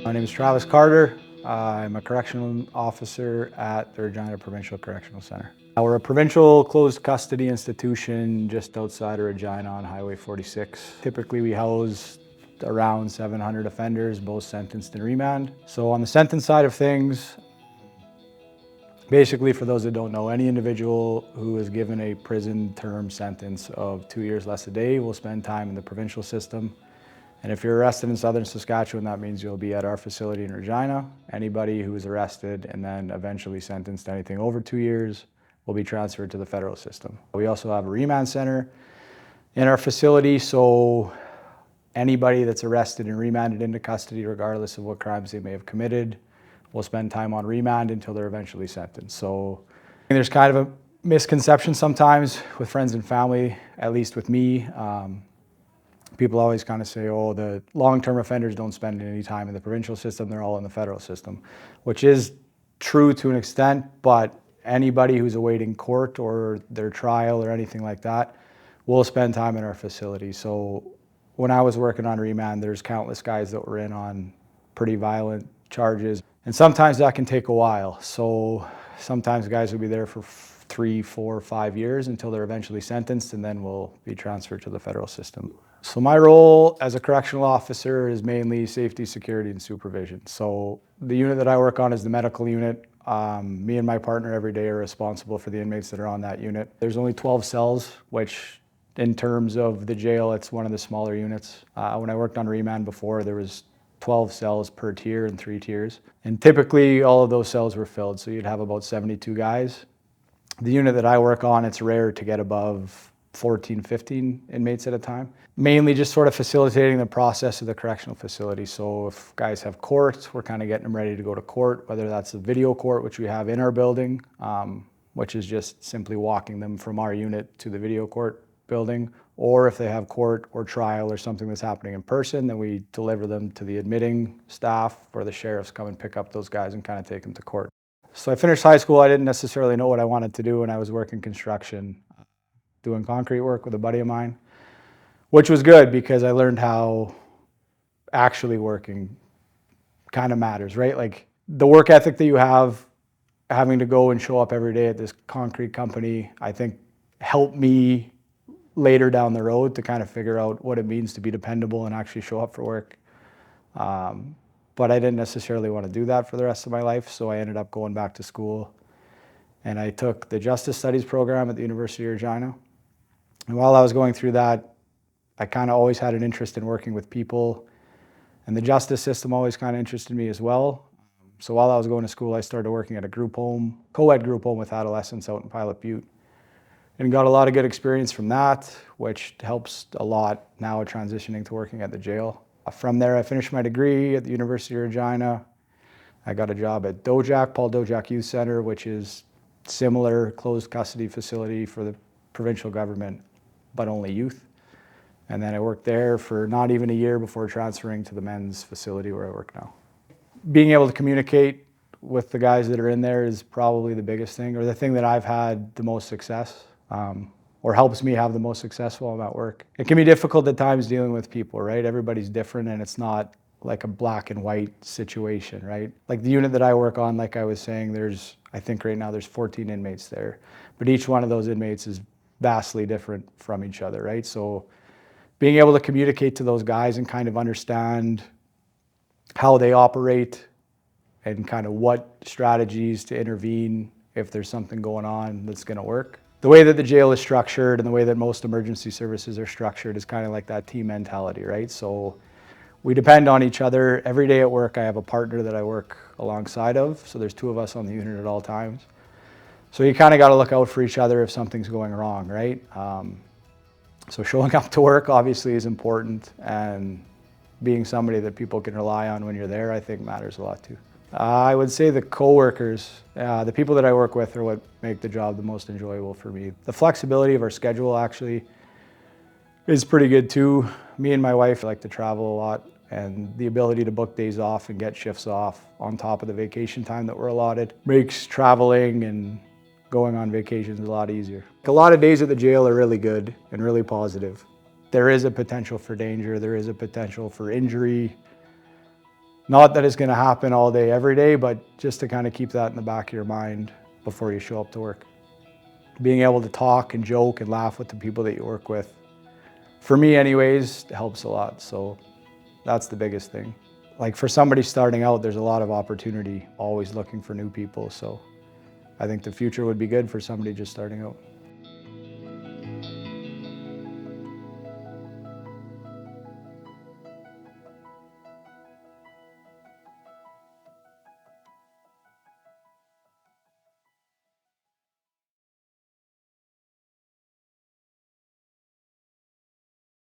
My name is Travis Carter. I'm a correctional officer at the Regina Provincial Correctional Center. We're a provincial closed custody institution just outside of Regina on Highway 46. Typically we house around 700 offenders, both sentenced and remand. So on the sentence side of things, basically for those that don't know, any individual who is given a prison term sentence of 2 years less a day will spend time in the provincial system. And if you're arrested in southern Saskatchewan, that means you'll be at our facility in Regina. Anybody who is arrested and then eventually sentenced to anything over 2 years will be transferred to the federal system. We also have a remand center in our facility, so anybody that's arrested and remanded into custody, regardless of what crimes they may have committed, will spend time on remand until they're eventually sentenced. So there's kind of a misconception sometimes with friends and family, at least with me. People always kind of say, oh, the long-term offenders don't spend any time in the provincial system, they're all in the federal system, which is true to an extent, but anybody who's awaiting court or their trial or anything like that will spend time in our facility. So when I was working on remand, there's countless guys that were in on pretty violent charges, and sometimes that can take a while. So sometimes guys will be there for 3, 4, 5 years until they're eventually sentenced, and then will be transferred to the federal system. So my role as a correctional officer is mainly safety, security, and supervision. So the unit that I work on is the medical unit. Me and my partner every day are responsible for the inmates that are on that unit. There's only 12 cells, which in terms of the jail, it's one of the smaller units. When I worked on remand before, there was 12 cells per tier and 3 tiers. And typically all of those cells were filled, so you'd have about 72 guys. The unit that I work on, it's rare to get above 14, 15 inmates at a time. Mainly just sort of facilitating the process of the correctional facility. So if guys have court, we're kind of getting them ready to go to court, whether that's a video court, which we have in our building, which is just simply walking them from our unit to the video court building, or if they have court or trial or something that's happening in person, then we deliver them to the admitting staff, or the sheriffs come and pick up those guys and kind of take them to court. So I finished high school. I didn't necessarily know what I wanted to do when I was working construction, doing concrete work with a buddy of mine, which was good because I learned how actually working kind of matters, right? Like the work ethic that you have, having to go and show up every day at this concrete company, I think helped me later down the road to kind of figure out what it means to be dependable and actually show up for work. But I didn't necessarily want to do that for the rest of my life, so I ended up going back to school, and I took the Justice Studies program at the University of Regina. And while I was going through that, I kind of always had an interest in working with people, and the justice system always kind of interested me as well. So while I was going to school, I started working at a group home, co-ed group home with adolescents out in Pilot Butte, and got a lot of good experience from that, which helps a lot now transitioning to working at the jail. From there, I finished my degree at the University of Regina. I got a job at DOJAC, Paul Dojak Youth Center, which is similar closed custody facility for the provincial government, but only youth. And then I worked there for not even a year before transferring to the men's facility where I work now. Being able to communicate with the guys that are in there is probably the biggest thing, or the thing that I've had the most success, or helps me have the most success while I'm at work. It can be difficult at times dealing with people, right? Everybody's different, and it's not like a black and white situation, right? Like the unit that I work on, like I was saying, I think right now there's 14 inmates there, but each one of those inmates is vastly different from each other, right? So being able to communicate to those guys and kind of understand how they operate and kind of what strategies to intervene if there's something going on that's going to work. The way that the jail is structured and the way that most emergency services are structured is kind of like that team mentality, right? So we depend on each other. Every day at work, I have a partner that I work alongside of. So there's 2 of us on the unit at all times. So you kind of got to look out for each other if something's going wrong, right? So showing up to work obviously is important, and being somebody that people can rely on when you're there, I think matters a lot too. I would say the coworkers, the people that I work with, are what make the job the most enjoyable for me. The flexibility of our schedule actually is pretty good too. Me and my wife like to travel a lot, and the ability to book days off and get shifts off on top of the vacation time that we're allotted makes traveling and going on vacations a lot easier. A lot of days at the jail are really good and really positive. There is a potential for danger, there is a potential for injury, Not that it's going to happen all day, every day, but just to kind of keep that in the back of your mind before you show up to work. Being able to talk and joke and laugh with the people that you work with, for me anyways, helps a lot. So that's the biggest thing. Like for somebody starting out, there's a lot of opportunity, always looking for new people. So I think the future would be good for somebody just starting out.